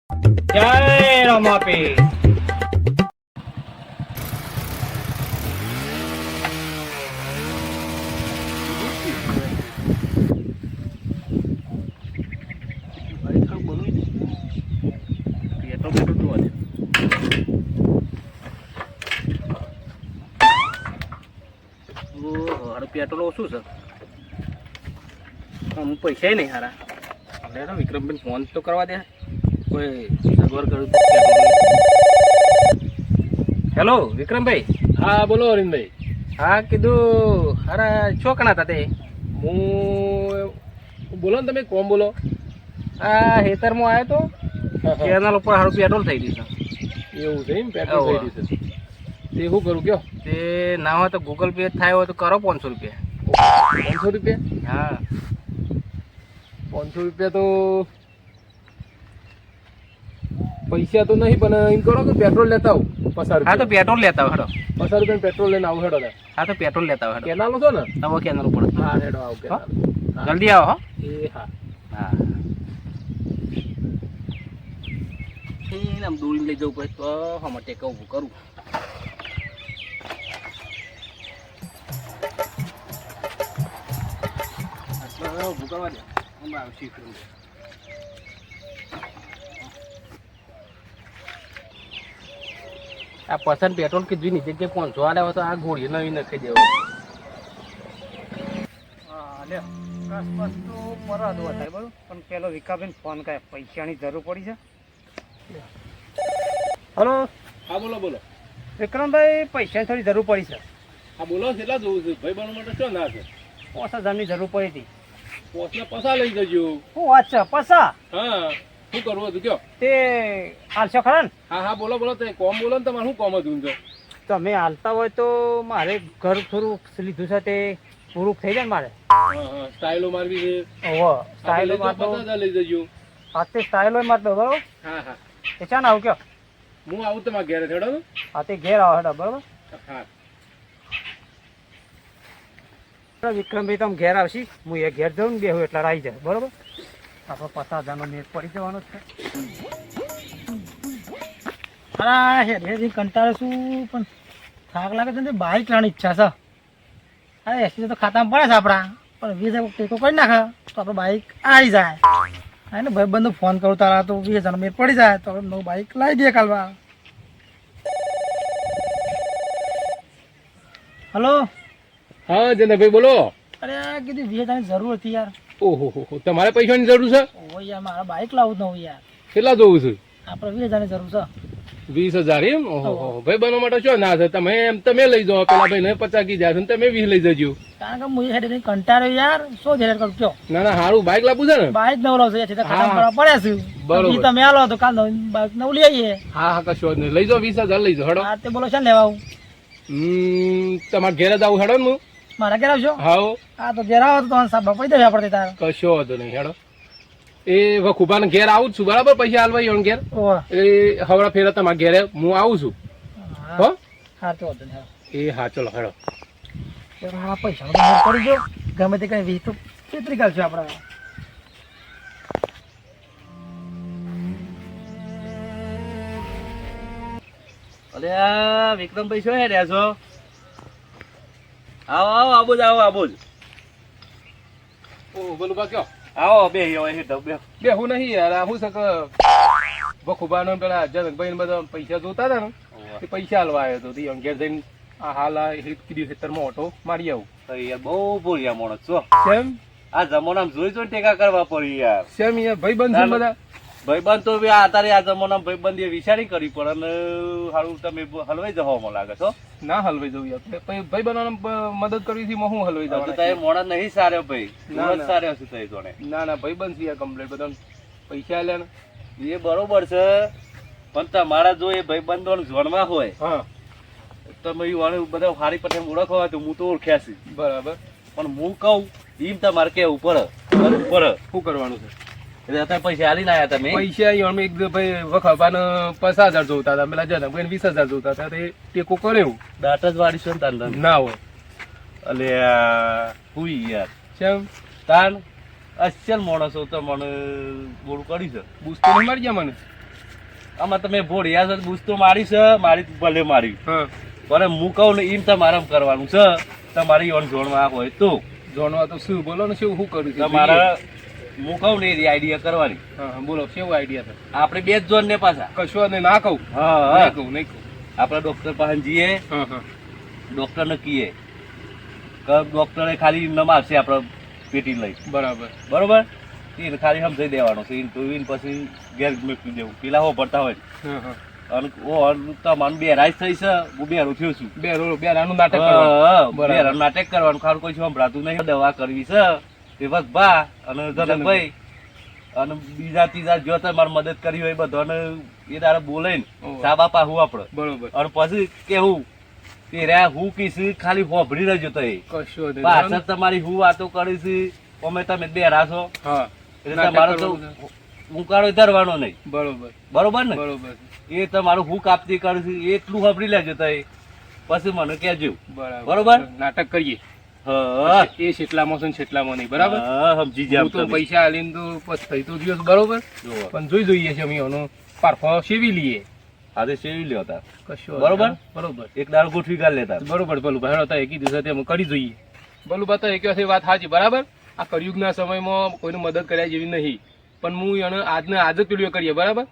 જય રમાપી. પેટ્રોલ ઓછું છે, અમુક પૈસા નહીં હારા. એટલે વિક્રમભાઈ ફોન તો કરવા દે, કોઈ સગવડ કરું તો. હેલો વિક્રમભાઈ. હા બોલો અરવિંદભાઈ. હા કીધું હારા ચોકણા હતા તે. હું બોલો ને, તમે કોણ બોલો? આ હેતરમાં આવ્યો તો ચેનલ ઉપર સારું પેટ્રોલ થઈ ગયું છે. એવું છે એમ? પેટ્રોલ થઈ ગયું છે તે શું કરું કયો? તે ના હોય તો ગૂગલ પે થાય હોય તો કરો 500 રૂપિયા. 500 રૂપિયા? હા 500 રૂપિયા તો પૈસા તો નહીં, પણ એમ કરો કે પેટ્રોલ લેતા આવું 50 હા તો રૂપિયા. પેટ્રોલ લેતા હોય હેડો. 50 રૂપિયા પેટ્રોલ લઈને આવું હેડો. હા તો પેટ્રોલ લેતા હોય હેડો. કેનાલો છો ને? તમે કેનલ ઉપર હા હેડો આવું કેનાલ. જલ્દી આવો હો. એ હા હા આમ દોડીને લઈ જવું પડે તો હમણાં ટેકા ઊભું કરું. ઊભું કરવા દે. હમણાં આવશે આ પસંદ પેટ્રોલ કીધું નીચે જે 500 આલે હોય તો આ ગોળી નવી નાખી દેવો. હા લે બસ તો પરદ થાય બરોબર, પણ પેલો વિકાબેન ફોન કરે, પૈસાની જરૂર પડી છે. હલો હા બોલો બોલો. વિક્રમભાઈ, પૈસાની થોડી જરૂર પડી છે. હા બોલો, કેટલા જોવું છે? ભાઈ બનવા માટે શું ના છે? 5000ની જરૂર પડી હતી. પોસના પસા લઈ જજો. શું વાત છે? પૈસા હા શું કરવું હતું કયો? તે હાલશો ખરા ને? હા હા બોલો બોલો. તે કોમ બોલો ને, તમારે શું કોમ હતું? તો તમે હાલતા હોય તો મારે ઘર થોડું લીધું છે, તે પૂરું થઈ જાય ને મારે. હા સ્ટાઇલો મારવી છે. ઓહો સ્ટાઇલો મારતો. 50,000 લઈ જજો. હાથે સ્ટાઇલો મારતો બરોબર. હા હા એ ચા ને આવું કયો? હું આવું તમારા ઘેરે થેડો ને. હાથે ઘેર આવો હેડો બરોબર. હા વિક્રમભાઈ તમે ઘેર આવશી, હું એ ઘેર જાઉં ને બેહું એટલે આવી જાય બરોબર. આપણે 50,000નો મેચ પડી જવાનો છે. હા હેરી કંટાળે છું, પણ થાક લાગે છે ને, બાઈક લાવવાની ઈચ્છા છે. અરે એસી તો ખાતામાં પડે છે આપણા, પણ 20,000 ટેકો કરી નાખે તો આપણે બાઈક આવી જાય. હા ને ભાઈ બંધુ ફોન કરું તારા તો 20,000નો મેચ પડી જાય તો આપણે નવું બાઈક લાવી દઈએ કાલવા. હલો હા જનકભાઈ બોલો. અરે કીધું 20,000ની જરૂર હતી યાર. ઓહો હો, તમારે પૈસાની જરૂર છે? ઓ યાર મારા બાઈક લાવું જ નવું યાર. કેટલા જોવું છે? આપણે 20,000ની જરૂર છે. 20,000 એમ? ઓહો ભાઈ બનવા માટે શું ના છે? તમે લઈ જાઓ, પેલા ભાઈ ને 50 કી જાય, તમે 20 લઈ જજો. કારણ કે હું હેડે કંટાળ્યો યાર, શું ધેર કરું છો? ના ના સારું બાઈક લાવવું છે ને? બાઈક નવું લાવશે છે, ખાતા પડ્યા છે. બરોબર. ઈ તમે આલો તો કાલ નવું બાઈક નવું લઈ આવીએ. હા હા કશો જ નહીં, લઈ જાઓ 20,000 લઈ જાઓ હેડો. હા તે બોલો છે ને લેવા આવું? તમારે ઘેરે જ આવું હેડો ને હું. મારા ઘેર આવશો? હા હા તો ઘેર આવો તો તમારે સાહેબ પડી દેવા પડે તારે. કશો વાંધો નહીં હેડો. એ વખુબાને ઘેર આવું જ છું બરાબર, પૈસા હાલવા ઈવન ઘેર. ઓહ એ હવડા ફેરા તમારા ઘેરે હું આવું છું. હો હા તો વાંધો નહીં. એ હા ચલો હેડો. હા પૈસા તો પડી ગયો, ગમે તે કઈ વીસ તો છેતરી કાઢશું આપણે. અરે આ વિક્રમભાઈ શું હે રહ્યા છો? આવો આવો આબોજ આવો આબોજ ઓ બોલું બા કયો? આવો બે હેઠ બે. બે હું નહીં યાર, આ શું છે કે વખુબાનો પેલા જનકભાઈ ને બધા પૈસા જોતા હતા ને, એ પૈસા હાલવા આવ્યો હતો. ઈવન ઘેર જઈને આ હાલ આ કીધું ખેતરમાં ઓટો મારી આવું. યાર બહુ બોલ્યા માણસ છો. કેમ આ જમાનામાં જોઈ જોઈને ટેકા કરવા પડી યાર. કેમ યાર ભાઈ બંધ છે બધા? ભાઈબંધ તો બી અત્યારે આ જમાનામાં ભાઈબંધ એ વિચારી કરી પડે અને સારું તમે હલવાઈ જવામાં લાગે છો. ના હલવાઈ જવું યાર, ભાઈ બનાવને મદદ કરવી થી હું હલવાઈ હજુ તો જવાનું? એ મોણા નહીં સાર્યો ભાઈ. ના, ના. સાર્યો છે તઈ જોડે. ના ના ભાઈ બંધ છે યાર કમ્પ્લેટ, બધા પૈસા આલ્યા ને. એ બરોબર છે, પણ તમારા જો એ ભાઈબંધો જોડમાં હોય હા તમે બધા સારી પટેલ ઓળખો હોય તો હું તો ઓળખ્યા છે, બરાબર. પણ હું કહું એમ તમારે કેવું પડે. ઉપર શું કરવાનું છે? એટલે અત્યારે પૈસા હાલી ના આવ્યા તમે. પૈસા ઈવન એક ભાઈ વખબાને 50,000 જોતા હતા, પેલા જનકભાઈ 20,000 જોતા હતા, તે ટેકો કર્યો દાંત જ વાળીશું ને તાન ના હોય. અલે હુઈ યાર કેમ તાન અસલ માણસો તો મને બોલું કરી છે. બુસ્તો નહીં મારી ગયા મને? આમાં તમે ભોળિયા છો બૂસ તો મારી છે મારી ભલે મારી હા પણ હું કહું ને એમ તમારે કરવાનું છે તમારી ઓન જોડવા હોય તો જાણવા તો શું બોલો ને શું કરું છું તમારે હું કહું ને એ આઈડિયા કરવાની હા બોલો કેવું આઈડિયા છે આપણે બે જ જોડ ને પાછા કશું નહીં ના કહું હા નહીં કહું નહીં કહું આપણે ડોક્ટર પાસે જઈએ હા હા ડોક્ટર ને કહીએ કે ડોક્ટરે ખાલી નામ આપશે આપણે પેટી લઈ બરાબર બરોબર એને ખાલી સમજાઈ દેવાનું છે એને પછી ઘેર મૂકી દેવું પેલા હો પડતા હોય હા હા અને તમારું બે રાઈસ થઈ છે હું બેરું થયો છું બે રાનું નાટક કરવાનું. બરાબર. બેરું નાટક કરવાનું ખારું કોઈ સંભળાતું નહીં દવા કરવી છે તે બસ બા અને જનકભાઈ અને બીજા ત્રીજા જો તમારે મદદ કરી હોય બધાને એ તારે બોલે ને ઓહો. સાબા પાહું આપણે બરોબર અને પછી કેવું તે રહ્યા હું કીશ ખાલી હોભળી રહેજો તો એ કશું નહીં. પાછળ તમારી હું વાતો કરીશ અમે તમે બેરા છો હા એટલે નાટક તમારો તો કરવાનું છે. ઉકાળો ધરવાનો નહીં બરોબર બરોબર ને બરોબર એ તમારું હું કાપતી કરીશ એટલું હોભળી લેજો તો એ પછી મને કહેજો બરાબર બરોબર? નાટક કરીએ હા એ છેટલામાં છે ને છેટલામાં નહીં બરાબર હા, સમજી જાવ હું તો પૈસા આલીને તો પછી થઈ તો ગયો છે, બરોબર જુઓ. પણ જોઈએ છે અમે એનો પારફો સેવી લઈએ આજે સેવી લ્યો તાર કશું બરોબર? બરોબર એક દાળ ગોઠવી કાઢ લેતા બરોબર ભલું ભાઈ હતા એક દિવસે તે અમે કરી જોઈએ ભલું બતા એક વાત સાચી બરાબર આ કળિયુગના સમયમાં કોઈને મદદ કર્યા જેવી નહીં પણ હું એને આજને આજ જ પેલું કરીએ બરાબર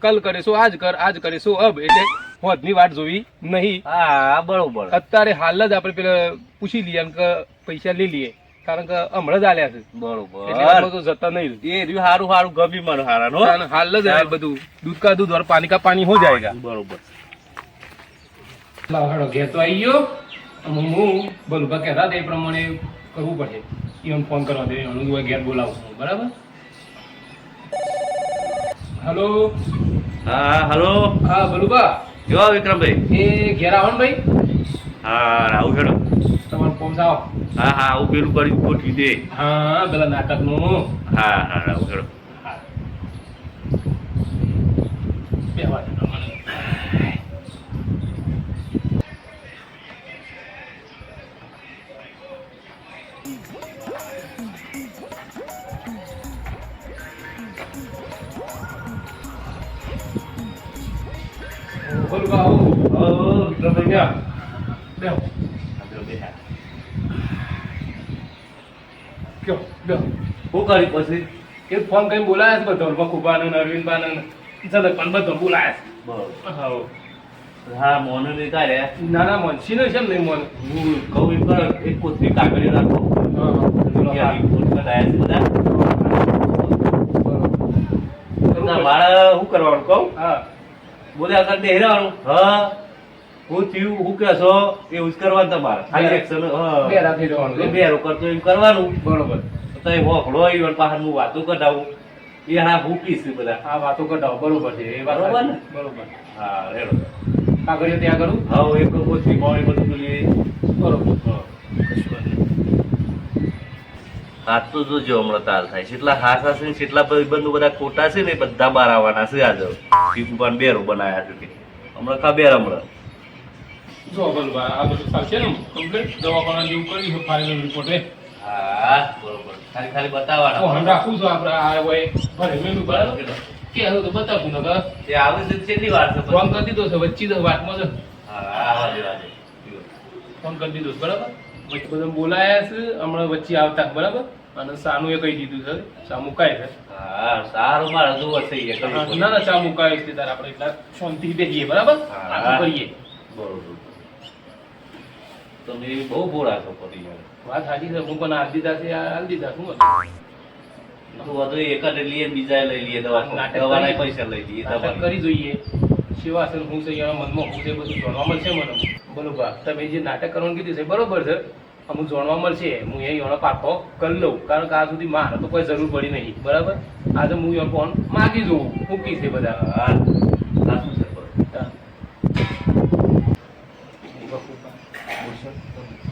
કલ કરે સો આજ કર આજ કરે સો અબ એટલે હોદની વાટ જોવી નહીં હા બરોબર અત્યારે હાલ જ આપણે પેલા પૂછી લઈએ અને કે પૈસા લઈ લઈએ કારણ કે હમણાં જ આલ્યા છે એટલે આમાં બરોબર તો જતા નહીં એ રહ્યું હારું હારું ગમી મને હારાનો કારણ હાલ જ આ બધું દૂધ કા દૂધ और पानी का पानी हो जाएगा બરોબર લાવ હેડો ઘેર તો આવી ગયો હું બલુભા કહેતા હતા એ પ્રમાણે કરવું પડશે ઈવન ફોન કરવા દે એનું ઘેર બોલાવું છું બરાબર હલો હા હલો હા બલુભા જો વિક્રમભાઈ એ ઘેર આવો ને ભાઈ હા આવું હેડો તમારું ફોન આવો હા હા આવું પેલું કરી ગોઠવી દે હા પેલા નાટકનું હા હા આવું હેડો બેહવા દે મને. બલુભા આવો વિક્રમભાઈ બેહો કયો બેહો શું કરી પછી એ ફોન કરીને બોલાયા છે બધા બખુબાને ને અરવિંદબાને ને જનક પણ બધા બોલાયા બરોબર છે હા હા મોને નહીં કાઢે ના ના મનસી ને છે ને નહીં મન હું કહું એમ કરો એક કોથળી કાગળ રાખો હા મારે શું કરવાનું કહું હા બોલે આગળ બેહરાવાનું હા હું થયું હું કહેશો એવું જ કરવાનું તમારે ખાલી એક્શન બે રાખી દેવાનું બેરો કરતો એમ કરવાનું બરોબર તો એ હોકળો આવ્યો પાછળ હું વાતો કઢાવું એ હા ભૂકીશ બધા આ વાતો કઢાવો બરોબર છે એ વાત બરોબર ને? સાચી. બરોબર હા રેડો કાગળિયો ત્યાં કરું હા એક કોથળી પાણી બધું બોલીએ બરોબર હાથ તો જોજો હમણાં તાર થાય કેટલા હાથ હશે ને કેટલા બંધુ બધા ખોટા છે ને એ બધા બહાર આવવાના છે આજે ટીપુપાન બેરો બનાવ્યા છે તે. હમણાં ખબર હમણાં જો બરોબર આ બધું ચાલશે ને કમ્પ્લીટ દવાખાના જેવું કરી ફાઇનલ રિપોર્ટ એ હા બરોબર ખાલી ખાલી તો બતાવવાના હમ રાખું છું આપણે આ હોય ભરે મેલું બરાબર કે હવે તો બતાવું ને તે આવે છે કેટલી વાર છે ફોન કરી દીધો છે વચ્ચે તો વાતમાં છે હા આવા દેવા દે ફોન કરી દીધો છે બરાબર વચ્ચે બધા બોલાયા છે હમણાં વચ્ચે આવતા બરાબર અને સાનું એ કહી દીધું છે સા મુકાય છે હા સારું મારે જોવો થઈ ગયા ના ના ચા મુકાય છે તારે આપણે એટલા શાંતિથી બેસીએ બરાબર હા. આટલું કરીએ બરોબર તમે બહુ બોરા છો પડી યાર વાત સાચી છે હું પણ હાલ દીધા છે હાલ દીધા શું તો વધુ એક જ લઈએ ને બીજા લઈ લઈએ દવા નાટક દવાના કરી- પૈસા લઈ લઈએ નાટક દવા કરી જોઈએ સેવા છે હું છે એના મનમાં હું છે બધું જાણવા મળશે મને બરોબર તમે જે નાટક કરવાનું કીધું છે બરોબર છે અમુક જાણવા મળશે હું એ એનો પાકો કરી લઉં કારણ કે આ સુધી મારે તો કોઈ જરૂર પડી નહીં બરાબર આજે હું એનો ફોન માગી જોઉં મૂકી છે બધા હા સાચું છે બરોબર.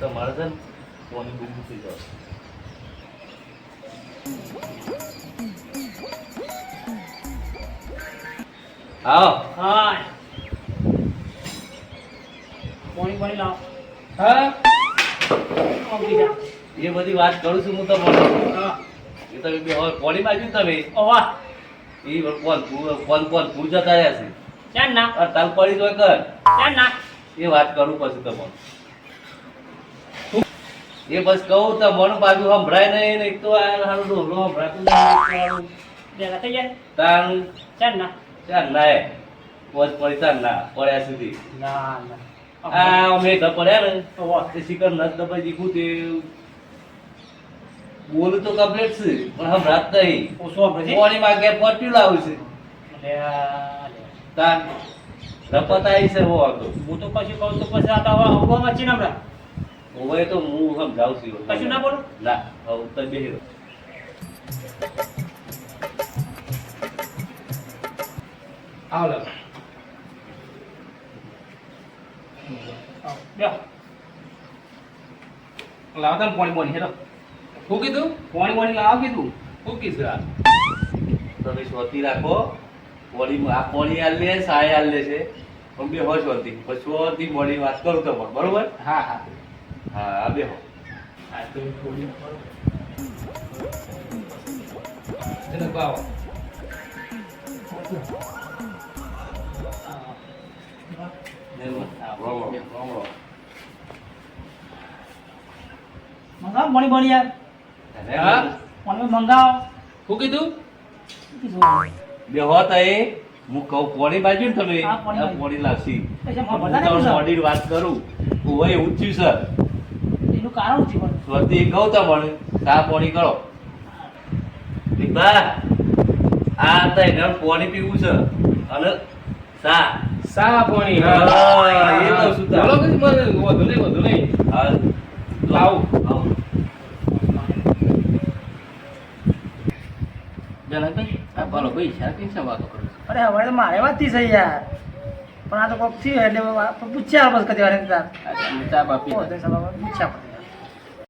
તમારે છે ને ફોનની બુક મૂકી જાઓ આવો હા પાણી લાવ હા એ બધી વાત કરું છું હું તમને હા એ તમે બે હવે પોણી બાજુ તમે ઓવા ઈ કોણ ભૂલ જતા રહ્યા છે ચાલ ના આ તાલ પડી જોય કર ચાલ ના એ વાત કરું પછી તમને એ બસ કહું તો મન બાજુ સંભળાય નહીં ને એક તો આ હારું ઢોલો સંભળાતું નહીં ભેગા થઈ જાય તાન ચાલ ના ચાલ ના પોચ પડી તાન ના પડ્યા સુધી ના ના આ મેં પડ્યા ને તે શિકર નસ દબાઈ દીખું તે બોલું તો કમ્પ્લીટ છે પણ સંભળાત નહીં ઓછો આપણે પાણી માં કે પટ્યું લાવું છે તાન રપત આવી છે હો આગળ હું તો કશું કહું તો પછી આ તો હવે અવવામાં છે ને હમણાં હવે તો હું સમજાવું છું કશું ના બોલું ના હવે તો બેહી રહો. આવ લે લ્યો લાવ તને પાણી બોની હેલો શું કીધું પાણી બોની લાવ કીધું શું કીધું આ તમે શોધી રાખો બોડી આ બોડી આલ લે સાય આલ લે છે પણ બે હોય શોધી પછી શોધી બોડી વાત કરું તો પણ બરોબર હા હા હા આ બે હો આ તો થોડી એને બાવ મંગાવો પાણી પાણી યાર હા પાણી મંગાવો શું કીધું બે હો તઈ હું કહું પોણી બાજુ ને તમે હા, પોણી બાજુ. પોણી લાવશી પૈસા હું બધા તો નહીં બોડી વાત કરું ઓય એવું જ થયું સર એનું કારણ છે પણ સ્વતી કહું તો મને ચા પોણી કરો બા આ તો એને પોણી પીવું છે અને ચા સા પાણી હા, એ તો શું થાય? બોલો કે મને વધુ નહીં હા લાવું. આવો જનકભાઈ આ બોલો ભાઈ છે કઈ છે વાતો કરો અરે હવે તો મારે વાત થી છે યાર પણ આ તો કોક થયું એટલે પૂછ્યા બસ કદી વાર તાર ચા બાપી પૂછ્યા